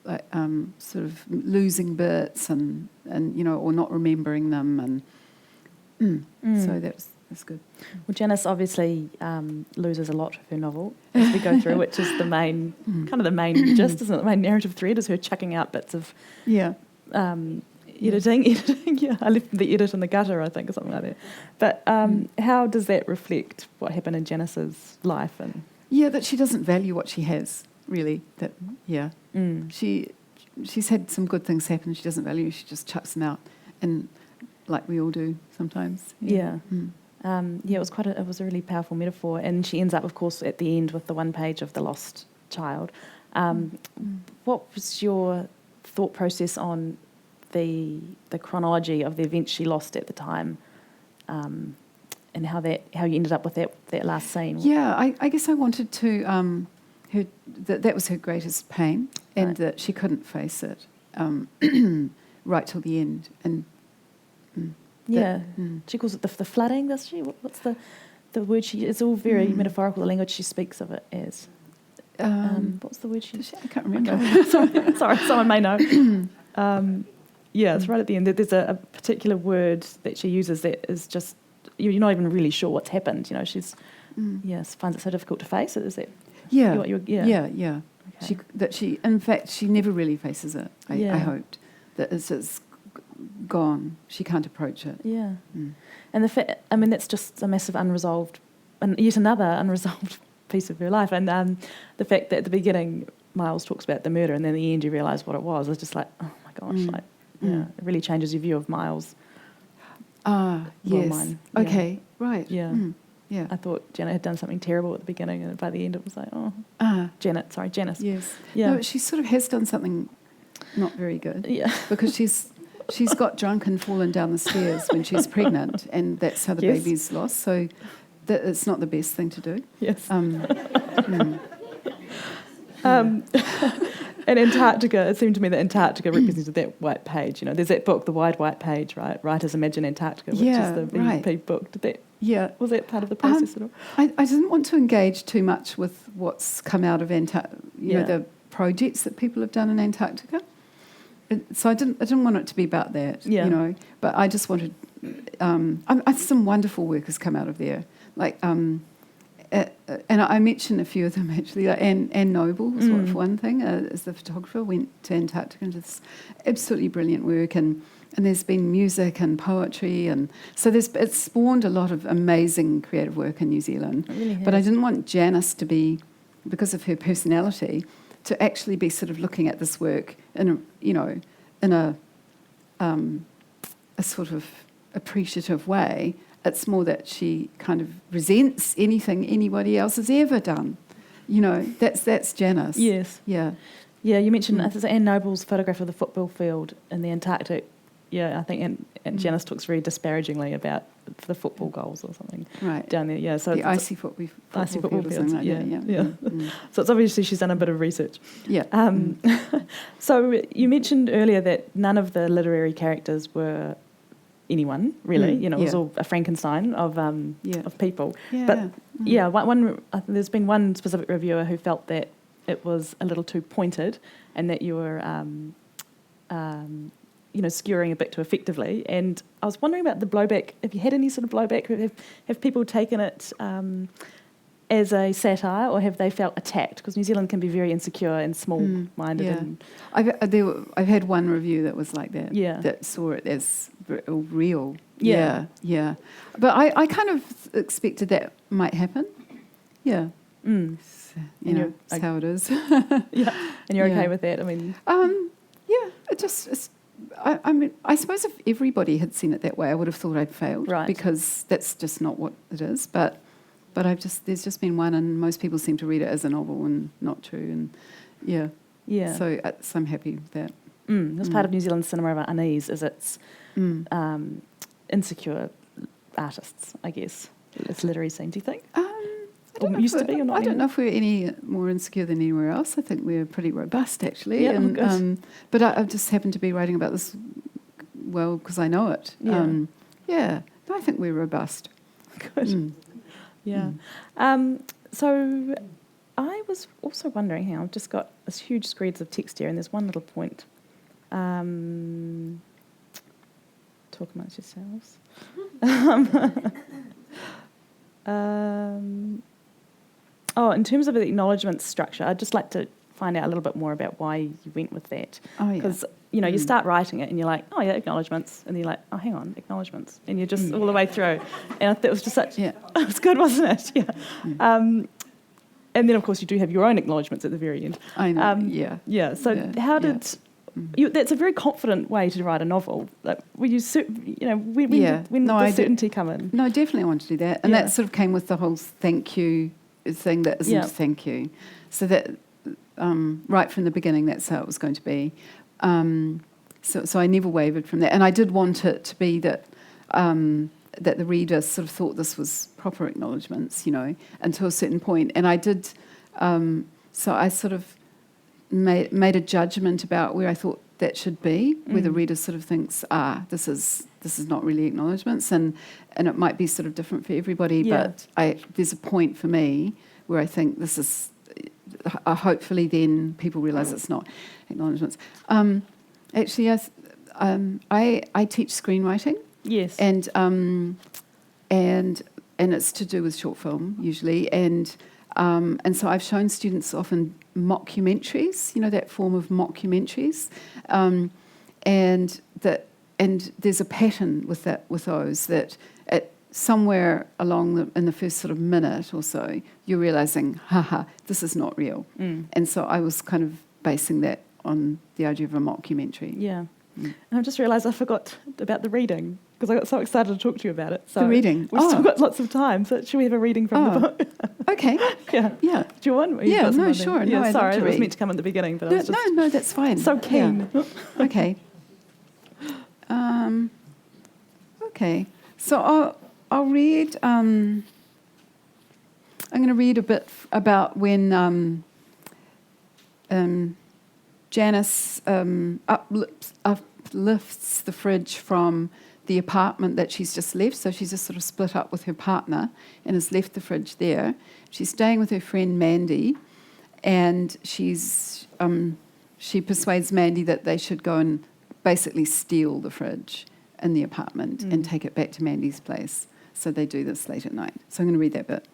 like sort of losing bits and or not remembering them, and so that's good. Well, Janice obviously loses a lot of her novel as we go through, which is the main kind of the main gist, isn't it? The main narrative thread is her chucking out bits of editing. Yeah, I left the edit in the gutter, I think, or something like that. But how does that reflect what happened in Janice's life? And that she doesn't value what she has, really. She's had some good things happen. She doesn't value. She just chucks them out, and like we all do sometimes. Yeah. It was it was a really powerful metaphor, and she ends up, of course, at the end with the one page of the lost child. What was your thought process on the chronology of the events she lost at the time, and how you ended up with that last scene? Yeah, I guess I wanted to that was her greatest pain, and that she couldn't face it right till the end, and. She calls it the flooding, does she? What's the word she... It's all very metaphorical, the language she speaks of it as. What's the word she... I can't remember. Sorry, someone may know. It's right at the end. There's a particular word that she uses that is just... You're not even really sure what's happened. She's... finds it so difficult to face it. Is that... Yeah. Okay. In fact, she never really faces it, I hoped. That it's gone. She can't approach it. Yeah. And that's just a massive unresolved, and yet another unresolved piece of her life. And the fact that at the beginning Miles talks about the murder, and then at the end you realise what it was. It's just like, oh my gosh, it really changes your view of Miles. Yes. Mine. Okay, right. Yeah. Yeah. I thought Janet had done something terrible at the beginning, and by the end it was like, Janice. Yes. Yeah. No, she sort of has done something not very good. Yeah. Because she's got drunk and fallen down the stairs when she's pregnant, and that's how the baby's lost. So it's not the best thing to do. Yes. And Antarctica, it seemed to me that Antarctica represented that white page. There's that book, The Wide White Page, right? Writers Imagine Antarctica, which is the VP book. Was that part of the process at all? I didn't want to engage too much with what's come out of the projects that people have done in Antarctica. So I didn't want it to be about that, But I just wanted... some wonderful work has come out of there. And I mentioned a few of them, actually. Anne Noble was for one thing, as the photographer, went to Antarctica and did this absolutely brilliant work. And there's been music and poetry. And so it's spawned a lot of amazing creative work in New Zealand. It really has. But I didn't want Janice to be, because of her personality, to actually be sort of looking at this work in a sort of appreciative way. It's more that she kind of resents anything anybody else has ever done. That's Janice. Yes. Yeah. Yeah, you mentioned Anne Noble's photograph of the football field in the Antarctic. Yeah, I think and Janice talks very disparagingly about the football goals or something down there. Yeah, so the icy football fields. Like that, So it's obviously she's done a bit of research. Yeah. So you mentioned earlier that none of the literary characters were anyone really. It was all a Frankenstein of people. Yeah. But there's been one specific reviewer who felt that it was a little too pointed, and that you were skewering a bit too effectively. And I was wondering about the blowback. Have you had any sort of blowback? Have people taken it as a satire, or have they felt attacked? Because New Zealand can be very insecure and small-minded. And I've had one review that was like that. Yeah. That saw it as real. Yeah. Yeah. But I kind of expected that might happen. Yeah. That's how it is. Yeah. And you're okay with that? I mean... I suppose if everybody had seen it that way, I would have thought I'd failed. Right. Because that's just not what it is. But there's just been one, and most people seem to read it as a novel and not true. And Yeah. So I'm happy with that. That's part of New Zealand cinema of unease, is its insecure artists, I guess. Its literary scene, do you think? Or used to be or not I don't anymore? know if we're any more insecure than anywhere else. I think we're pretty robust, actually. Yeah, and but I just happen to be writing about this because I know it. Yeah. I think we're robust. Good. Yeah. So I was also wondering how I've just got this huge screeds of text here, and there's one little point. Talk amongst yourselves. In terms of the acknowledgement structure, I'd just like to find out a little bit more about why you went with that. Oh, yeah. Because, you start writing it and you're like, oh, yeah, acknowledgements. And you're like, oh, hang on, acknowledgements. And you're just all the way through. And I thought it was just such... Yeah. It was good, wasn't it? Yeah. And then, of course, you do have your own acknowledgements at the very end. I know, Yeah, so how did... that's a very confident way to write a novel. Like, when did the certainty come in? No, definitely I want to do that. And that sort of came with the whole thank you thing that isn't thank you. So that right from the beginning, that's how it was going to be. So I never wavered from that. And I did want it to be that the reader sort of thought this was proper acknowledgements, until a certain point. And I did, so I sort of made a judgment about where I thought that should be, where the reader sort of thinks, this is not really acknowledgements, and it might be sort of different for everybody, but there's a point for me where I think this is, hopefully then people realise it's not acknowledgements. Actually, I teach screenwriting. Yes. And it's to do with short film usually, and so I've shown students often mockumentaries, that form of mockumentaries, and there's a pattern with those that at somewhere along in the first sort of minute or so you're realising, this is not real, and so I was kind of basing that on the idea of a mockumentary. Yeah. And I just realised I forgot about the reading because I got so excited to talk to you about it. So the reading? We've still got lots of time, so should we have a reading from the book? Okay. Yeah. Yeah. Do you want? Yeah, no, sure. Yeah, no, sorry, I'd love to it was read. meant to come at the beginning, but I was just... No, that's fine. So keen. Yeah. Okay. Okay. So I'll read... I'm going to read a bit about when Janice uplifts the fridge from the apartment that she's just left. So she's just sort of split up with her partner and has left the fridge there. She's staying with her friend Mandy, and she persuades Mandy that they should go and basically steal the fridge in the apartment and take it back to Mandy's place. So they do this late at night. So I'm going to read that bit.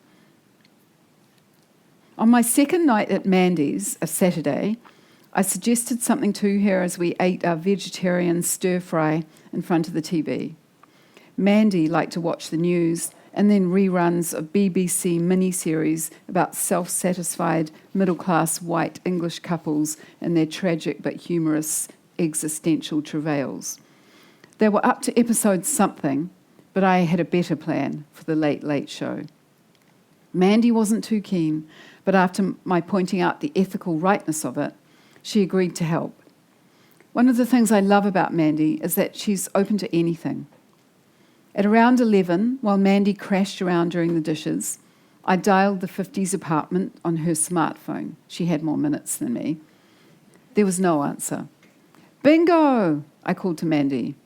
On my second night at Mandy's, a Saturday, I suggested something to her as we ate our vegetarian stir-fry in front of the TV. Mandy liked to watch the news and then reruns of BBC miniseries about self-satisfied, middle-class white English couples and their tragic but humorous existential travails. They were up to episode something, but I had a better plan for the Late Late Show. Mandy wasn't too keen, but after my pointing out the ethical rightness of it, she agreed to help. One of the things I love about Mandy is that she's open to anything. At around 11, while Mandy crashed around doing the dishes, I dialed the 50s apartment on her smartphone. She had more minutes than me. There was no answer. Bingo! I called to Mandy.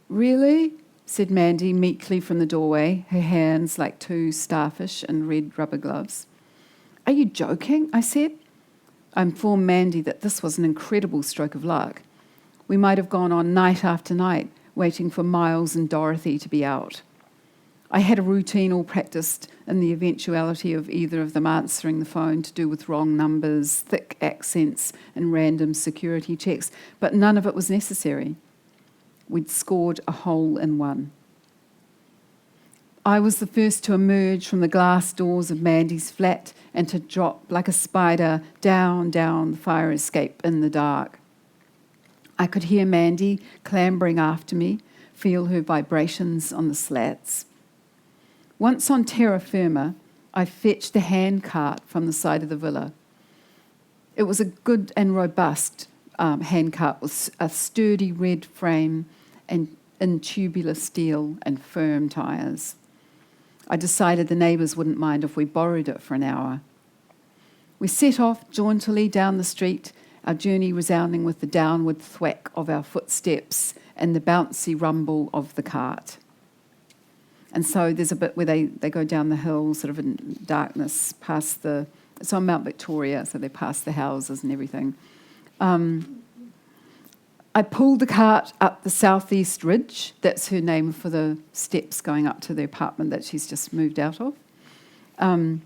Really? Said Mandy meekly from the doorway, her hands like two starfish in red rubber gloves. Are you joking? I said. I informed Mandy that this was an incredible stroke of luck. We might have gone on night after night, waiting for Miles and Dorothy to be out. I had a routine all practiced in the eventuality of either of them answering the phone to do with wrong numbers, thick accents, and random security checks, but none of it was necessary. We'd scored a hole in one. I was the first to emerge from the glass doors of Mandy's flat and to drop like a spider down the fire escape in the dark. I could hear Mandy clambering after me, feel her vibrations on the slats. Once on terra firma, I fetched the hand cart from the side of the villa. It was a good and robust handcart with a sturdy red frame and in tubular steel and firm tyres. I decided the neighbours wouldn't mind if we borrowed it for an hour. We set off jauntily down the street, our journey resounding with the downward thwack of our footsteps and the bouncy rumble of the cart. And so there's a bit where they go down the hill sort of in darkness past it's on Mount Victoria, so they pass the houses and everything. I pulled the cart up the southeast ridge. That's her name for the steps going up to the apartment that she's just moved out of. In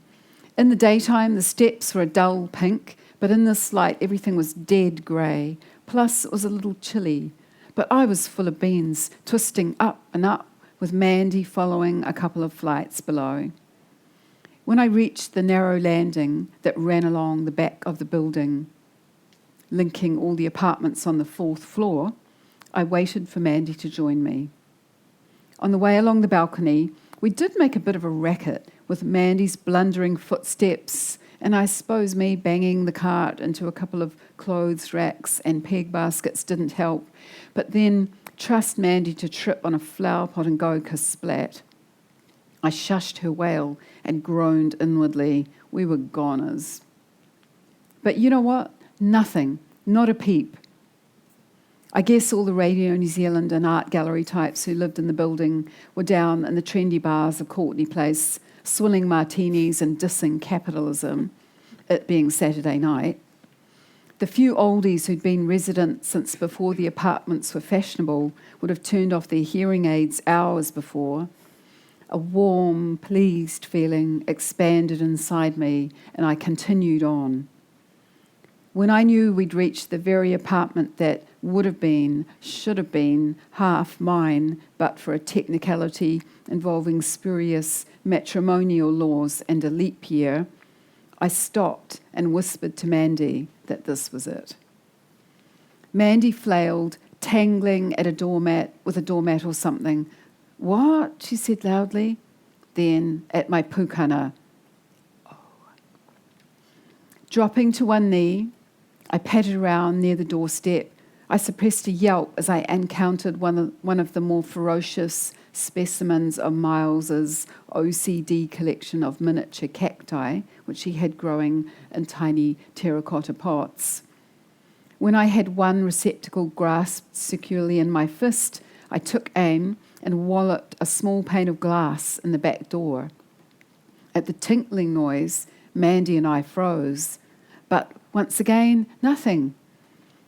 the daytime, the steps were a dull pink, but in this light, everything was dead grey. Plus, it was a little chilly. But I was full of beans, twisting up and up, with Mandy following a couple of flights below. When I reached the narrow landing that ran along the back of the building, linking all the apartments on the 4th floor, I waited for Mandy to join me. On the way along the balcony, we did make a bit of a racket with Mandy's blundering footsteps and I suppose me banging the cart into a couple of clothes racks and peg baskets didn't help. But then trust Mandy to trip on a flower pot and go kersplat. I shushed her wail and groaned inwardly. We were goners. But you know what? Nothing. Not a peep. I guess all the Radio New Zealand and art gallery types who lived in the building were down in the trendy bars of Courtney Place, swilling martinis and dissing capitalism, it being Saturday night. The few oldies who'd been residents since before the apartments were fashionable would have turned off their hearing aids hours before. A warm, pleased feeling expanded inside me, and I continued on. When I knew we'd reached the very apartment that would have been, should have been, half mine, but for a technicality involving spurious matrimonial laws and a leap year, I stopped and whispered to Mandy that this was it. Mandy flailed, tangling at a doormat with a doormat or something. "What?" she said loudly. Then, at my pukana, dropping to one knee, I patted around near the doorstep. I suppressed a yelp as I encountered one of the more ferocious specimens of Miles's OCD collection of miniature cacti, which he had growing in tiny terracotta pots. When I had one receptacle grasped securely in my fist, I took aim and walloped a small pane of glass in the back door. At the tinkling noise, Mandy and I froze. But once again, nothing.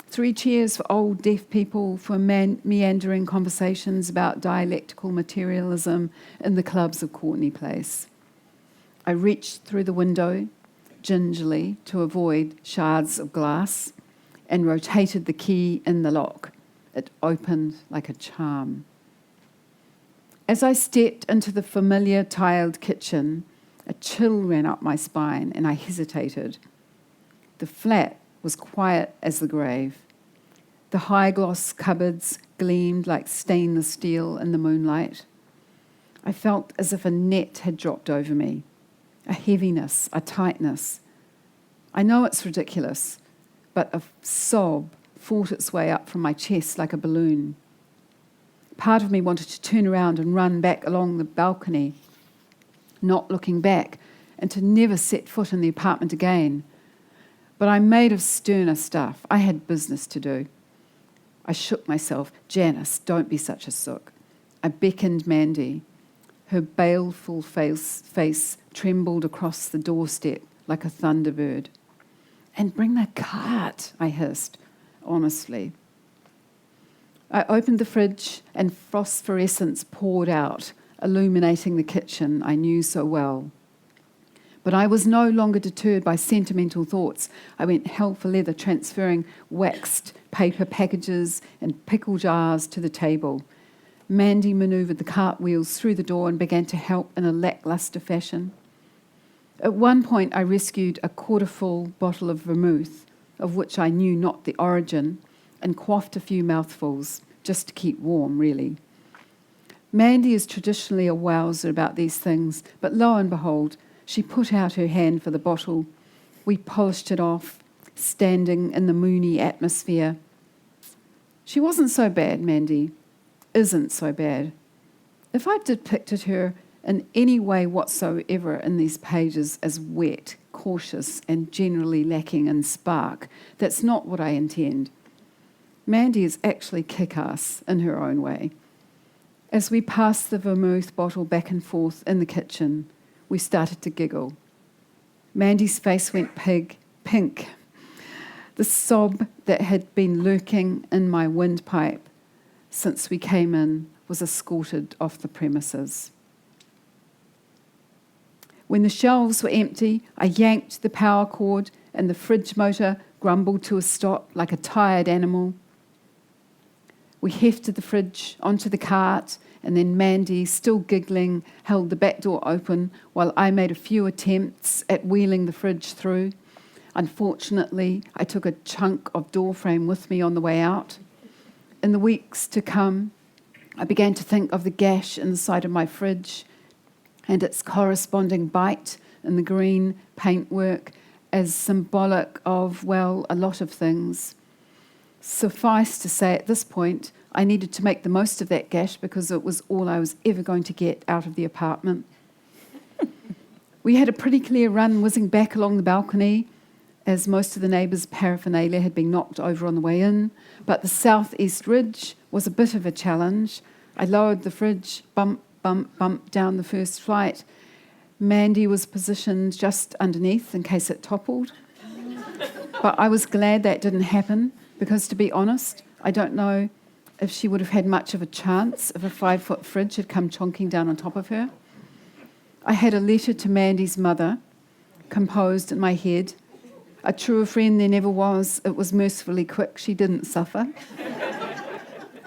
3 cheers for old deaf people for meandering conversations about dialectical materialism in the clubs of Courtney Place. I reached through the window, gingerly, to avoid shards of glass, and rotated the key in the lock. It opened like a charm. As I stepped into the familiar tiled kitchen, a chill ran up my spine and I hesitated. The flat was quiet as the grave. The high-gloss cupboards gleamed like stainless steel in the moonlight. I felt as if a net had dropped over me, a heaviness, a tightness. I know it's ridiculous, but a sob fought its way up from my chest like a balloon. Part of me wanted to turn around and run back along the balcony, not looking back, and to never set foot in the apartment again. But I'm made of sterner stuff. I had business to do. I shook myself. "Janice, don't be such a sook." I beckoned Mandy. Her baleful face trembled across the doorstep like a thunderbird. "And bring the cart," I hissed, honestly. I opened the fridge and phosphorescence poured out, illuminating the kitchen I knew so well. But I was no longer deterred by sentimental thoughts. I went hell for leather, transferring waxed paper packages and pickle jars to the table. Mandy manoeuvred the cartwheels through the door and began to help in a lacklustre fashion. At one point, I rescued a quarter-full bottle of vermouth, of which I knew not the origin, and quaffed a few mouthfuls, just to keep warm, really. Mandy is traditionally a wowser about these things, but lo and behold, she put out her hand for the bottle. We polished it off, standing in the moony atmosphere. She wasn't so bad, Mandy. Isn't so bad. If I depicted her in any way whatsoever in these pages as wet, cautious, and generally lacking in spark, that's not what I intend. Mandy is actually kick-ass in her own way. As we passed the vermouth bottle back and forth in the kitchen, we started to giggle. Mandy's face went pink. The sob that had been lurking in my windpipe since we came in was escorted off the premises. When the shelves were empty, I yanked the power cord and the fridge motor grumbled to a stop like a tired animal. We hefted the fridge onto the cart, and then Mandy, still giggling, held the back door open while I made a few attempts at wheeling the fridge through. Unfortunately, I took a chunk of door frame with me on the way out. In the weeks to come, I began to think of the gash in the side of my fridge and its corresponding bite in the green paintwork as symbolic of, well, a lot of things. Suffice to say, at this point, I needed to make the most of that gash because it was all I was ever going to get out of the apartment. We had a pretty clear run whizzing back along the balcony, as most of the neighbours' paraphernalia had been knocked over on the way in, but the southeast ridge was a bit of a challenge. I lowered the fridge, bump, bump, bump down the first flight. Mandy was positioned just underneath in case it toppled. But I was glad that didn't happen because, to be honest, I don't know if she would have had much of a chance if a 5-foot fridge had come chonking down on top of her. I had a letter to Mandy's mother composed in my head. A truer friend there never was. It was mercifully quick. She didn't suffer.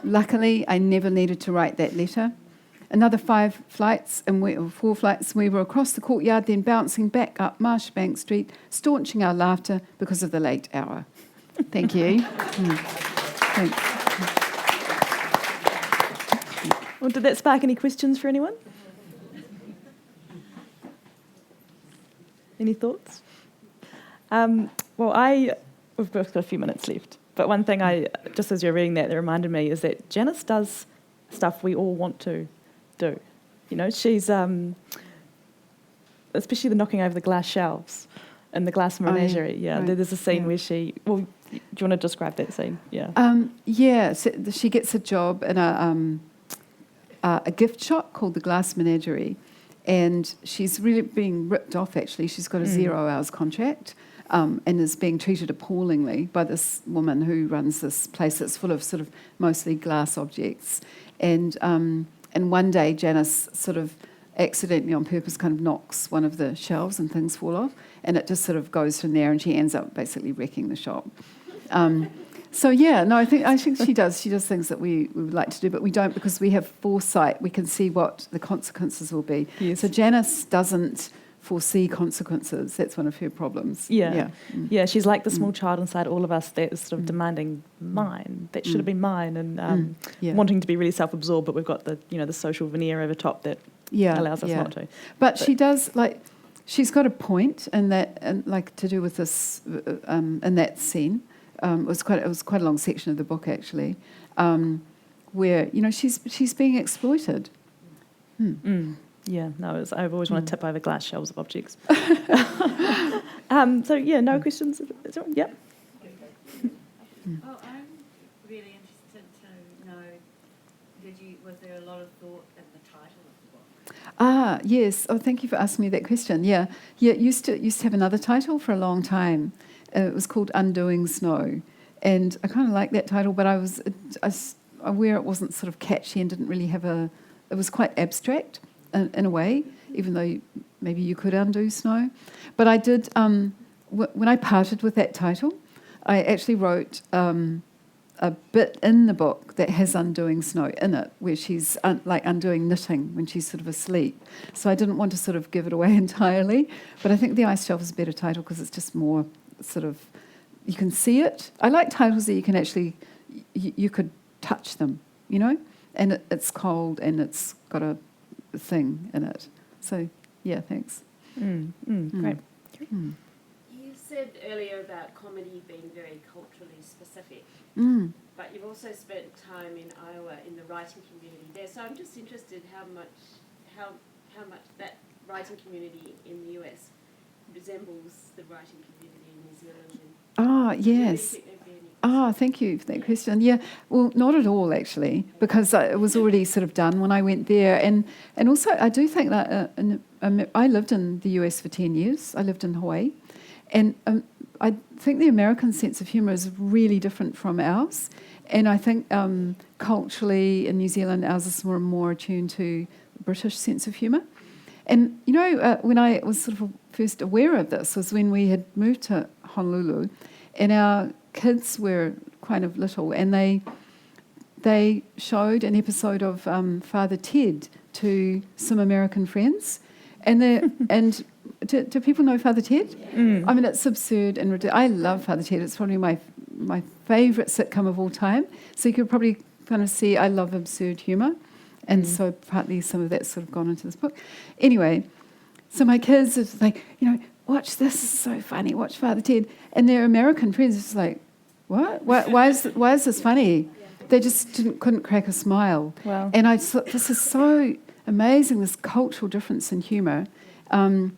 Luckily, I never needed to write that letter. Another 4 flights, and we were across the courtyard, then bouncing back up Marshbank Street, staunching our laughter because of the late hour. Thank you. Thanks. Well, did that spark any questions for anyone? Any thoughts? We've both got a few minutes left. But one thing just as you're reading that reminded me is that Janice does stuff we all want to do. You know, she's, especially the knocking over the glass shelves in the glass menagerie. Right. There's a scene where she, do you want to describe that scene? Yeah. So she gets a job in a gift shop called the Glass Menagerie, and she's really being ripped off, actually. She's got a 0 hours contract. And is being treated appallingly by this woman who runs this place that's full of sort of mostly glass objects. And one day Janice sort of accidentally on purpose kind of knocks one of the shelves and things fall off, and it just sort of goes from there, and she ends up basically wrecking the shop. I think she does. She does things that we would like to do, but we don't because we have foresight. We can see what the consequences will be. Yes. So Janice doesn't foresee consequences. That's one of her problems. Yeah. She's like the small child inside all of us that is sort of demanding mine. That should have been mine, and wanting to be really self-absorbed. But we've got the the social veneer over top that allows us not to. But she does she's got a point in that, and to do with this in that scene. It was quite a long section of the book actually, where she's being exploited. Yeah, no, I've always wanted to tip over glass shelves of objects. No questions? Yep. Oh, I'm really interested to know, was there a lot of thought in the title of the book? Yes. Oh, thank you for asking me that question. Yeah. It used to have another title for a long time. It was called Undoing Snow. And I kind of liked that title, but I was aware it wasn't sort of catchy and didn't really have it was quite abstract. In a way, even though maybe you could undo snow. But I did, when I parted with that title, I actually wrote a bit in the book that has undoing snow in it, where she's undoing knitting when she's sort of asleep. So I didn't want to sort of give it away entirely, but I think The Ice Shelf is a better title because it's just more sort of, you can see it. I like titles that you can actually, you could touch them, and it's cold and it's got a thing in it. So, yeah, thanks. Great. You said said earlier about comedy being very culturally specific, but you've also spent time in Iowa in the writing community there. So I'm just interested how much that writing community in the US resembles the writing community in New Zealand. Yes. Thank you for that question. Yeah, well, not at all actually, because it was already sort of done when I went there, and also I do think that I lived in the US for 10 years. I lived in Hawaii, and I think the American sense of humour is really different from ours, and I think culturally in New Zealand ours is more attuned to the British sense of humour. And you know, when I was sort of first aware of this was when we had moved to Honolulu, and our kids were kind of little, and they showed an episode of Father Ted to some American friends, and do people know Father Ted? Mm. I mean, it's absurd and ridiculous. I love Father Ted. It's probably my favourite sitcom of all time. So you could probably kind of see I love absurd humour, and so partly some of that's sort of gone into this book. Anyway, so my kids are like, watch this, is so funny, watch Father Ted. And their American friends are just like, what? Why is this funny? They just couldn't crack a smile. Wow. And I thought, this is so amazing, this cultural difference in humour. And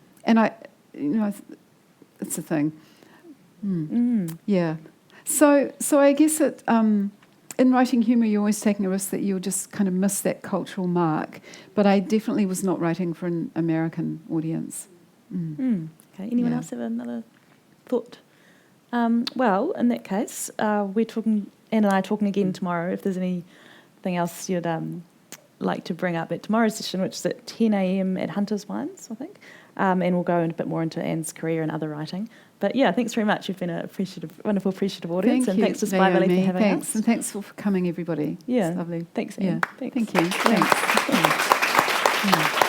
it's a thing. Yeah. So I guess in writing humour, you're always taking a risk that you'll just kind of miss that cultural mark. But I definitely was not writing for an American audience. Okay. Anyone else have another thought? Well, in that case, we're talking. Anne and I are talking again tomorrow. If there's anything else you'd like to bring up at tomorrow's session, which is at 10 a.m. at Hunter's Wines, I think, and we'll go a bit more into Anne's career and other writing. But yeah, thanks very much. You've been a wonderful, appreciative audience, and thanks to Spy Valley for having us. And thanks for coming, everybody. Yeah, it's lovely. Thanks, Anne. Yeah. Thanks. Thank you. Thanks.